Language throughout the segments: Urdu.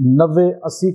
90-80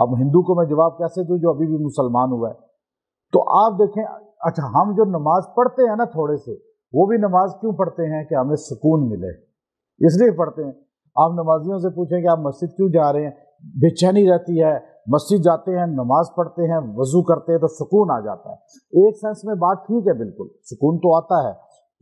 اب ہندو کو میں جواب کیسے دوں جو ابھی بھی مسلمان ہوا ہے؟ تو آپ دیکھیں، اچھا ہم جو نماز پڑھتے ہیں نا تھوڑے سے، وہ بھی نماز کیوں پڑھتے ہیں؟ کہ ہمیں سکون ملے، اس لیے پڑھتے ہیں۔ آپ نمازیوں سے پوچھیں کہ آپ مسجد کیوں جا رہے ہیں؟ بے چینی رہتی ہے، مسجد جاتے ہیں، نماز پڑھتے ہیں، وضو کرتے ہیں تو سکون آ جاتا ہے۔ ایک سینس میں بات ٹھیک ہے، بالکل سکون تو آتا ہے،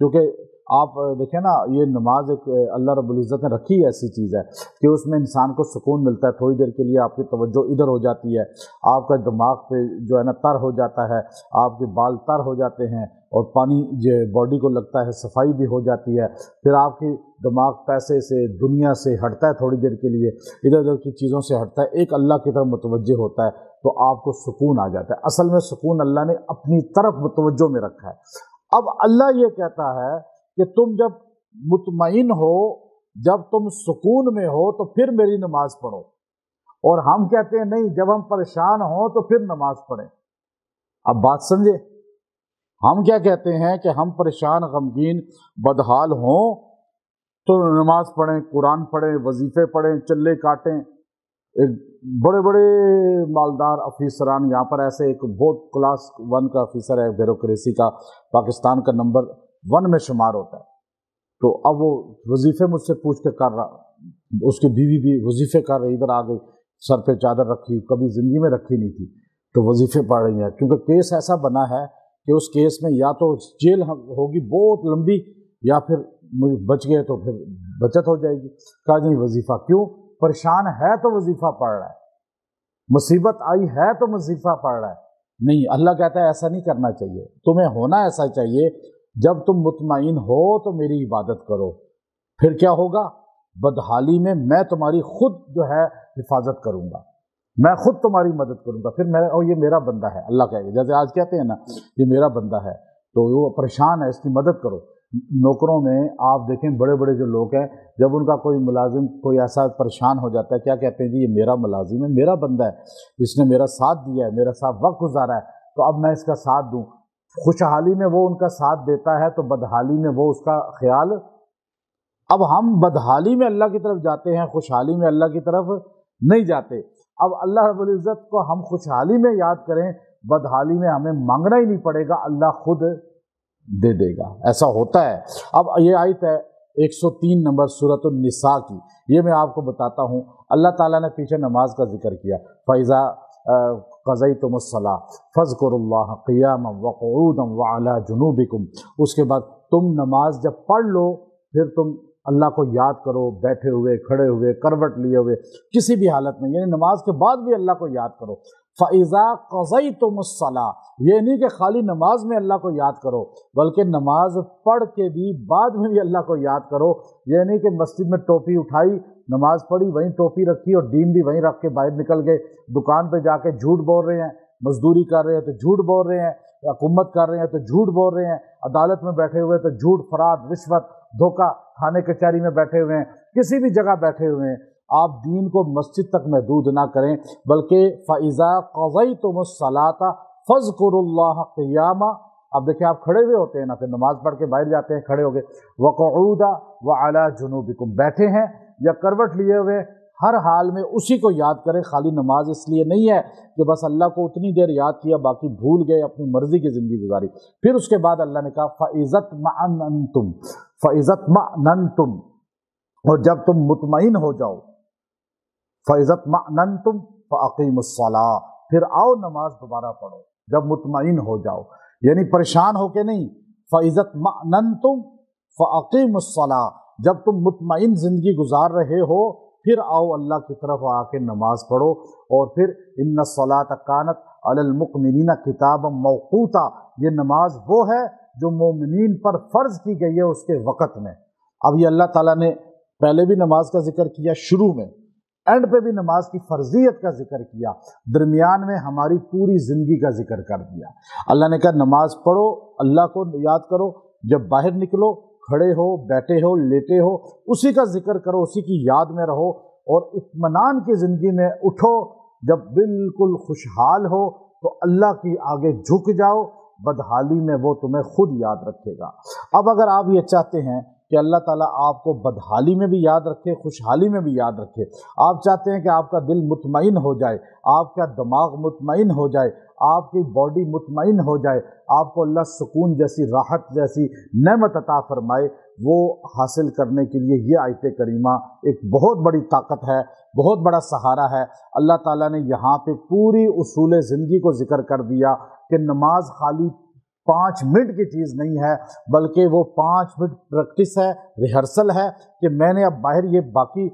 کیونکہ آپ دیکھیں نا، یہ نماز ایک اللہ رب العزت نے رکھی ایسی چیز ہے کہ اس میں انسان کو سکون ملتا ہے، تھوڑی دیر کے لیے آپ کی توجہ ادھر ہو جاتی ہے، آپ کا دماغ پہ جو ہے نا تر ہو جاتا ہے، آپ کے بال تر ہو جاتے ہیں، اور پانی جو باڈی کو لگتا ہے، صفائی بھی ہو جاتی ہے، پھر آپ کی دماغ پیسے سے، دنیا سے ہٹتا ہے، تھوڑی دیر کے لیے ادھر ادھر کی چیزوں سے ہٹتا ہے، ایک اللہ کی طرف متوجہ ہوتا ہے، تو آپ کو سکون آ جاتا ہے۔ اصل میں سکون اللہ نے اپنی طرف متوجہ میں رکھا ہے۔ اب اللہ یہ کہتا ہے کہ تم جب مطمئن ہو، جب تم سکون میں ہو تو پھر میری نماز پڑھو، اور ہم کہتے ہیں نہیں، جب ہم پریشان ہوں تو پھر نماز پڑھیں۔ اب بات سمجھے، ہم کیا کہتے ہیں کہ ہم پریشان، غمگین، بدحال ہوں تو نماز پڑھیں، قرآن پڑھیں، وظیفے پڑھیں، چلے کاٹیں۔ ایک بڑے بڑے مالدار افیسران، یہاں پر ایسے ایک بہت کلاس 1 کا افیسر ہے، بیوروکریسی کا، پاکستان کا نمبر 1 میں شمار ہوتا ہے، تو اب وہ وظیفے مجھ سے پوچھ کے کر رہا، اس کی بیوی بھی وظیفے کر رہی، ادھر آ گئی، سر پہ چادر رکھی، کبھی زندگی میں رکھی نہیں تھی، تو وظیفے پڑھ رہی ہیں، کیونکہ کیس ایسا بنا ہے کہ اس کیس میں یا تو جیل ہوگی بہت لمبی، یا پھر بچ گئے تو پھر بچت ہو جائے گی۔ کہا نہیں، وظیفہ کیوں؟ پریشان ہے تو وظیفہ پڑھ رہا ہے، مصیبت آئی ہے تو وظیفہ پڑھ رہا ہے۔ نہیں، اللہ کہتا ہے ایسا نہیں کرنا چاہیے، تمہیں ہونا ایسا چاہیے، جب تم مطمئن ہو تو میری عبادت کرو، پھر کیا ہوگا؟ بدحالی میں تمہاری خود جو ہے حفاظت کروں گا، میں خود تمہاری مدد کروں گا، پھر یہ میرا بندہ ہے، اللہ کہے گا، جیسے آج کہتے ہیں نا یہ میرا بندہ ہے، تو وہ پریشان ہے، اس کی مدد کرو۔ نوکروں میں آپ دیکھیں، بڑے بڑے جو لوگ ہیں، جب ان کا کوئی ملازم کوئی ایسا پریشان ہو جاتا ہے، کیا کہتے ہیں؟ جی یہ میرا ملازم ہے، میرا بندہ ہے، اس نے میرا ساتھ دیا ہے، میرا ساتھ وقت گزارا ہے، تو اب میں اس کا ساتھ دوں۔ خوشحالی میں وہ ان کا ساتھ دیتا ہے تو بدحالی میں وہ اس کا خیال۔ اب ہم بدحالی میں اللہ کی طرف جاتے ہیں، خوشحالی میں اللہ کی طرف نہیں جاتے۔ اب اللہ رب العزت کو ہم خوشحالی میں یاد کریں، بدحالی میں ہمیں مانگنا ہی نہیں پڑے گا، اللہ خود دے دے گا، ایسا ہوتا ہے۔ اب یہ آیت ہے 103 نمبر سورۃ النساء کی، یہ میں آپ کو بتاتا ہوں۔ اللہ تعالیٰ نے پیچھے نماز کا ذکر کیا، فَإِذَا قَضَيْتُمُ الصَّلَاةَ فَاذْكُرُوا اللَّهَ قِيَامًا وَقُعُودًا وَعَلَىٰ جُنُوبِكُمْ۔ اس کے بعد تم نماز جب پڑھ لو، پھر تم اللہ کو یاد کرو، بیٹھے ہوئے، کھڑے ہوئے، کروٹ لیے ہوئے، کسی بھی حالت میں، یعنی نماز کے بعد بھی اللہ کو یاد کرو۔ فَإِذَا قَضَيْتُمُ الصَّلَاةَ، یہ نہیں کہ خالی نماز میں اللہ کو یاد کرو، بلکہ نماز پڑھ کے بھی بعد میں بھی اللہ کو یاد کرو۔ یہ نہیں کہ مسجد میں ٹوپی اٹھائی، نماز پڑھی، وہیں ٹوپی رکھی اور دین بھی وہیں رکھ کے باہر نکل گئے، دکان پہ جا کے جھوٹ بول رہے ہیں، مزدوری کر رہے ہیں تو جھوٹ بول رہے ہیں، حکومت کر رہے ہیں تو جھوٹ بول رہے ہیں، عدالت میں بیٹھے ہوئے تو جھوٹ، فراد، رشوت، دھوکہ، تھانے کچہری میں بیٹھے ہوئے ہیں، کسی بھی جگہ بیٹھے ہوئے ہیں۔ آپ دین کو مسجد تک محدود نہ کریں، بلکہ فَإِذَا قَضَيْتُمُ الصَّلَاةَ فَاذْكُرُوا اللَّهَ قِيَامًا۔ اب دیکھیں، آپ کھڑے ہوئے ہوتے ہیں نا، پھر نماز پڑھ کے باہر جاتے ہیں، کھڑے ہو گئے، وَقُعُودًا وَعَلَىٰ جُنُوبِكُمْ، بیٹھے ہیں یا کروٹ لیے ہوئے، ہر حال میں اسی کو یاد کریں۔ خالی نماز اس لیے نہیں ہے کہ بس اللہ کو اتنی دیر یاد کیا، باقی بھول گئے، اپنی مرضی کی زندگی گزاری۔ پھر اس کے بعد اللہ نے کہا فَإِذَا اطْمَأْنَنْتُمْ، فَإِذَا اطْمَأْنَنْتُمْ، اور جب تم مطمئن ہو جاؤ، فَإِذَا اطْمَأْنَنْتُمْ فَأَقِيمُوا الصَّلَاةَ، پھر آؤ نماز دوبارہ پڑھو جب مطمئن ہو جاؤ، یعنی پریشان ہو کے نہیں۔ فَإِذَا اطْمَأْنَنْتُمْ فَأَقِيمُوا الصَّلَاةَ، جب تم مطمئن زندگی گزار رہے ہو، پھر آؤ اللہ کی طرف آ کے نماز پڑھو۔ اور پھر إِنَّ الصَّلَاةَ كَانَتْ عَلَى الْمُؤْمِنِينَ كِتَابًا مَوْقُوتًا، یہ نماز وہ ہے جو مومنین پر فرض کی گئی ہے اس کے وقت میں۔ اب یہ اللہ تعالیٰ نے پہلے بھی نماز کا ذکر کیا، شروع میں، اینڈ پہ بھی نماز کی فرضیت کا ذکر کیا، درمیان میں ہماری پوری زندگی کا ذکر کر دیا۔ اللہ نے کہا نماز پڑھو، اللہ کو یاد کرو، جب باہر نکلو، کھڑے ہو، بیٹھے ہو، لیٹے ہو، اسی کا ذکر کرو، اسی کی یاد میں رہو، اور اطمینان کی زندگی میں اٹھو۔ جب بالکل خوشحال ہو تو اللہ کی آگے جھک جاؤ، بدحالی میں وہ تمہیں خود یاد رکھے گا۔ اب اگر آپ یہ چاہتے ہیں کہ اللہ تعالیٰ آپ کو بدحالی میں بھی یاد رکھے، خوشحالی میں بھی یاد رکھے۔ آپ چاہتے ہیں کہ آپ کا دل مطمئن ہو جائے، آپ کا دماغ مطمئن ہو جائے، آپ کی باڈی مطمئن ہو جائے، آپ کو اللہ سکون جیسی، راحت جیسی نعمت عطا فرمائے، وہ حاصل کرنے کے لیے یہ آیت کریمہ ایک بہت بڑی طاقت ہے، بہت بڑا سہارا ہے۔ اللہ تعالیٰ نے یہاں پہ پوری اصول زندگی کو ذکر کر دیا کہ نماز خالی 5 منٹ کی چیز نہیں ہے، بلکہ وہ 5 منٹ پریکٹس ہے، ریہرسل ہے کہ میں نے اب باہر یہ باقی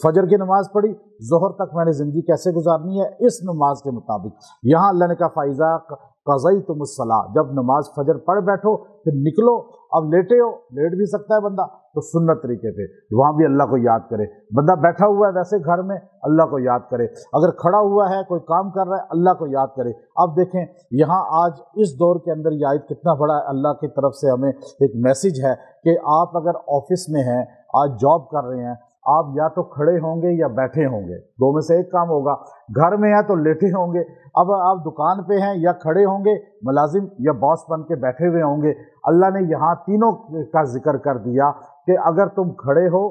فجر کی نماز پڑھی، ظہر تک میں نے زندگی کیسے گزارنی ہے اس نماز کے مطابق۔ یہاں اللہ نے کہا فَإِذَا قَضَيْتُمُ الصَّلَاةَ، جب نماز فجر پڑھ بیٹھو پھر نکلو، اب لیٹے ہو، لیٹ بھی سکتا ہے بندہ تو سنت طریقے پہ وہاں بھی اللہ کو یاد کرے، بندہ بیٹھا ہوا ہے ویسے گھر میں اللہ کو یاد کرے، اگر کھڑا ہوا ہے کوئی کام کر رہا ہے اللہ کو یاد کرے۔ اب دیکھیں یہاں آج اس دور کے اندر یہ آیت کتنا بڑا اللہ کی طرف سے ہمیں ایک میسیج ہے کہ آپ اگر آفس میں ہیں، آج جاب کر رہے ہیں، آپ یا تو کھڑے ہوں گے یا بیٹھے ہوں گے، دو میں سے ایک کام ہوگا، گھر میں ہیں تو لیٹے ہوں گے، اب آپ دکان پہ ہیں یا کھڑے ہوں گے، ملازم یا باس بن کے بیٹھے ہوئے ہوں گے۔ اللہ نے یہاں تینوں کا ذکر کر دیا کہ اگر تم کھڑے ہو،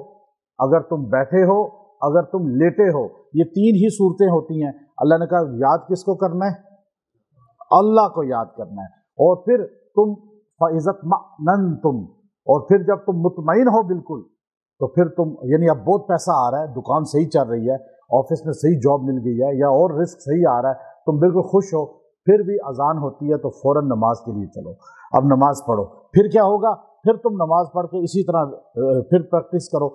اگر تم بیٹھے ہو، اگر تم لیٹے ہو، یہ 3 ہی صورتیں ہوتی ہیں۔ اللہ نے کہا یاد کس کو کرنا ہے؟ اللہ کو یاد کرنا ہے۔ اور پھر تم فَإِذَا اطْمَأْنَنْتُمْ، اور پھر جب تم مطمئن ہو بالکل تو پھر تم، یعنی اب بہت پیسہ آ رہا ہے، دکان صحیح چل رہی ہے، آفس میں صحیح جاب مل گئی ہے، یا اور رزق صحیح آ رہا ہے، تم بالکل خوش ہو، پھر بھی اذان ہوتی ہے تو فوراً نماز کے لیے چلو، اب نماز پڑھو۔ پھر کیا ہوگا؟ پھر تم نماز پڑھ کے اسی طرح پھر پریکٹس کرو،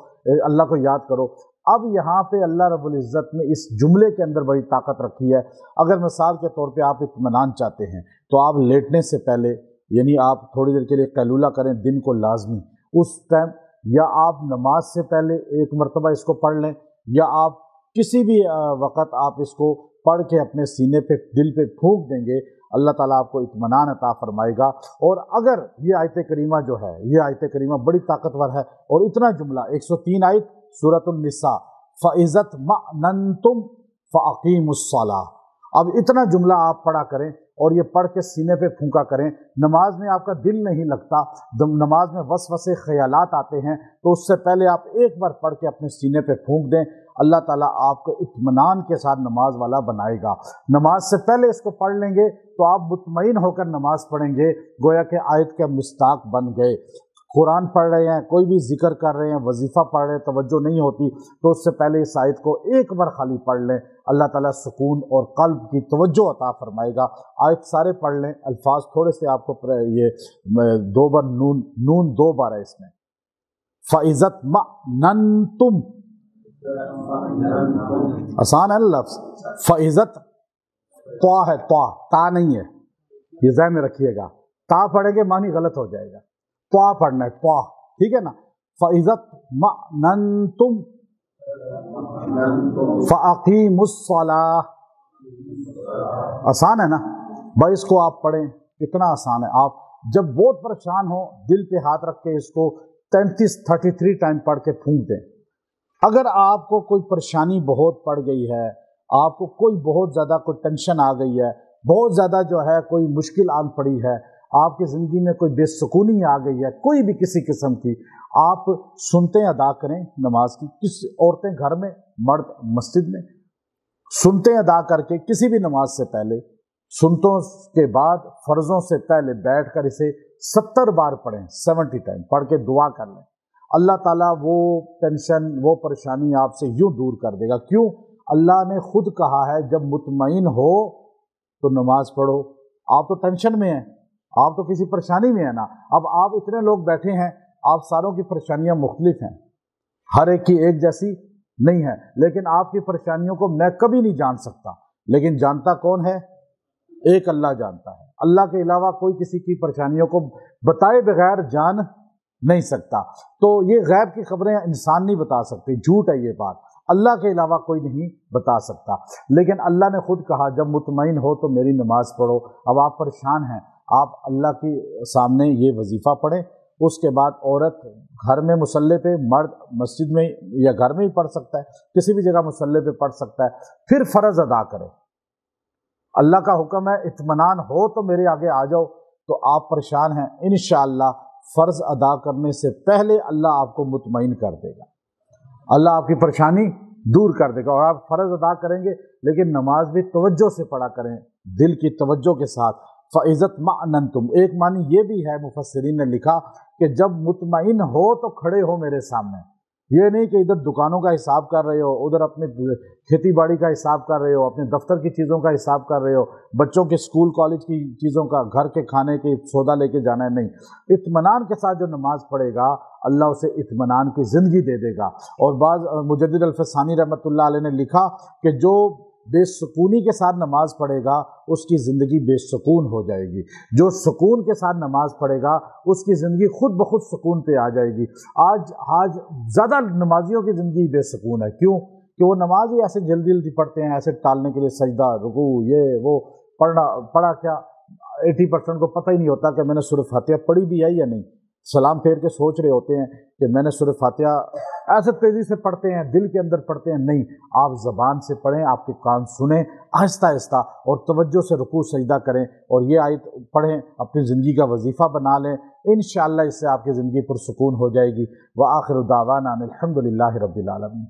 اللہ کو یاد کرو۔ اب یہاں پہ اللہ رب العزت نے اس جملے کے اندر بڑی طاقت رکھی ہے۔ اگر مثال کے طور پہ آپ اطمینان چاہتے ہیں تو آپ لیٹنے سے پہلے، یعنی آپ تھوڑی دیر کے لیے قیلولہ کریں دن کو لازمی، اس ٹائم یا آپ نماز سے پہلے ایک مرتبہ اس کو پڑھ لیں، یا آپ کسی بھی وقت آپ اس کو پڑھ کے اپنے سینے پہ، دل پہ پھونک دیں گے، اللہ تعالیٰ آپ کو اطمینان عطا فرمائے گا۔ اور اگر یہ آیت کریمہ جو ہے، یہ آیت کریمہ بڑی طاقتور ہے، اور اتنا جملہ 103 آیت سورۃ النساء، فَإِذَا اطْمَأْنَنْتُمْ فَأَقِیمُوا الصَّلَاةَ، اب اتنا جملہ آپ پڑھا کریں اور یہ پڑھ کے سینے پہ پھونکا کریں۔ نماز میں آپ کا دل نہیں لگتا، نماز میں وسوسے خیالات آتے ہیں، تو اس سے پہلے آپ ایک بار پڑھ کے اپنے سینے پہ پھونک دیں، اللہ تعالیٰ آپ کو اطمینان کے ساتھ نماز والا بنائے گا۔ نماز سے پہلے اس کو پڑھ لیں گے تو آپ مطمئن ہو کر نماز پڑھیں گے، گویا کہ آیت کے مصداق بن گئے۔ قرآن پڑھ رہے ہیں، کوئی بھی ذکر کر رہے ہیں، وظیفہ پڑھ رہے ہیں، توجہ نہیں ہوتی تو اس سے پہلے اس آیت کو ایک بار خالی پڑھ لیں، اللہ تعالیٰ سکون اور قلب کی توجہ عطا فرمائے گا۔ آیت سارے پڑھ لیں، الفاظ تھوڑے سے آپ کو یہ 2 بار نون 2 بار ہے اس میں۔ فَإِذَا اطْمَأْنَنْتُمْ، آسان ہے نا لفظ، فَإِذَا طا ہے، تا نہیں ہے، یہ ذہن میں رکھیے گا، تا پڑھیں گے معنی غلط ہو جائے گا، طا پڑھنا ہے، طا، ٹھیک ہے نا۔ فَإِذَا اطْمَأْنَنْتُمْ فَأَقِیمُوا الصَّلَاةَ، آسان ہے نا بھائی، اس کو آپ پڑھیں، کتنا آسان ہے۔ آپ جب بہت پریشان ہو، دل پہ ہاتھ رکھ کے اس کو 33 ٹائم پڑھ کے پھونک دیں۔ اگر آپ کو کوئی پریشانی بہت پڑ گئی ہے، آپ کو کوئی بہت زیادہ کوئی ٹینشن آ گئی ہے، بہت زیادہ جو ہے کوئی مشکل آن پڑی ہے، آپ کی زندگی میں کوئی بے سکونی آ گئی ہے، کوئی بھی کسی قسم کی، آپ سنتے ادا کریں نماز کی، عورتیں گھر میں، مرد مسجد میں، سنتے ادا کر کے کسی بھی نماز سے پہلے، سنتوں کے بعد فرضوں سے پہلے بیٹھ کر اسے 70 بار پڑھیں، 70 ٹائم پڑھ کے دعا کر لیں، اللہ تعالیٰ وہ ٹینشن، وہ پریشانی آپ سے یوں دور کر دے گا۔ کیوں؟ اللہ نے خود کہا ہے جب مطمئن ہو تو نماز پڑھو۔ آپ تو ٹینشن میں ہیں، آپ تو کسی پریشانی میں ہیں نا، اب آپ اتنے لوگ بیٹھے ہیں، آپ ساروں کی پریشانیاں مختلف ہیں، ہر ایک کی ایک جیسی نہیں ہے، لیکن آپ کی پریشانیوں کو میں کبھی نہیں جان سکتا، لیکن جانتا کون ہے؟ ایک اللہ جانتا ہے۔ اللہ کے علاوہ کوئی کسی کی پریشانیوں کو بتائے بغیر جان نہیں سکتا، تو یہ غیب کی خبریں انسان نہیں بتا سکتے، جھوٹ ہے یہ بات، اللہ کے علاوہ کوئی نہیں بتا سکتا، لیکن اللہ نے خود کہا جب مطمئن ہو تو میری نماز پڑھو۔ اب آپ پریشان ہیں، آپ اللہ کے سامنے یہ وظیفہ پڑھیں، اس کے بعد عورت گھر میں مصلی پہ، مرد مسجد میں یا گھر میں ہی پڑھ سکتا ہے، کسی بھی جگہ مصلی پہ پڑھ سکتا ہے، پھر فرض ادا کرے۔ اللہ کا حکم ہے اطمینان ہو تو میرے آگے آ جاؤ، تو آپ پریشان ہیں، انشاءاللہ فرض ادا کرنے سے پہلے اللہ آپ کو مطمئن کر دے گا، اللہ آپ کی پریشانی دور کر دے گا۔ اور آپ فرض ادا کریں گے لیکن نماز بھی توجہ سے پڑھا کریں، دل کی توجہ کے ساتھ۔ فَإِذَا اطْمَأْنَنْتُمْ، ایک معنی یہ بھی ہے مفسرین نے لکھا کہ جب مطمئن ہو تو کھڑے ہو میرے سامنے، یہ نہیں کہ ادھر دکانوں کا حساب کر رہے ہو، ادھر اپنے کھیتی باڑی کا حساب کر رہے ہو، اپنے دفتر کی چیزوں کا حساب کر رہے ہو، بچوں کے اسکول کالج کی چیزوں کا، گھر کے کھانے کے سودا لے کے جانا ہے، نہیں، اطمینان کے ساتھ جو نماز پڑھے گا اللہ اسے اطمینان کی زندگی دے دے گا۔ اور بعض مجدد الفسانی رحمۃ اللہ علیہ نے لکھا کہ جو بے سکونی کے ساتھ نماز پڑھے گا اس کی زندگی بے سکون ہو جائے گی، جو سکون کے ساتھ نماز پڑھے گا اس کی زندگی خود بخود سکون پہ آ جائے گی۔ آج زیادہ نمازیوں کی زندگی بے سکون ہے، کیوں کہ وہ نماز ہی ایسے جلدی جلدی پڑھتے ہیں، ایسے ٹالنے کے لیے سجدہ، رکوع، یہ وہ، پڑھا کیا 80% کو پتہ ہی نہیں ہوتا کہ میں نے سورہ فاتحہ پڑھی بھی ہے یا نہیں، سلام پھیر کے سوچ رہے ہوتے ہیں کہ میں نے سورہ فاتحہ، ایسے تیزی سے پڑھتے ہیں، دل کے اندر پڑھتے ہیں، نہیں، آپ زبان سے پڑھیں، آپ کے کان سنیں، آہستہ آہستہ، اور توجہ سے رکوع سجدہ کریں، اور یہ آیت پڑھیں، اپنی زندگی کا وظیفہ بنا لیں، انشاءاللہ اس سے آپ کی زندگی پرسکون ہو جائے گی۔ وآخر دعوانا الحمدللہ رب العالمین۔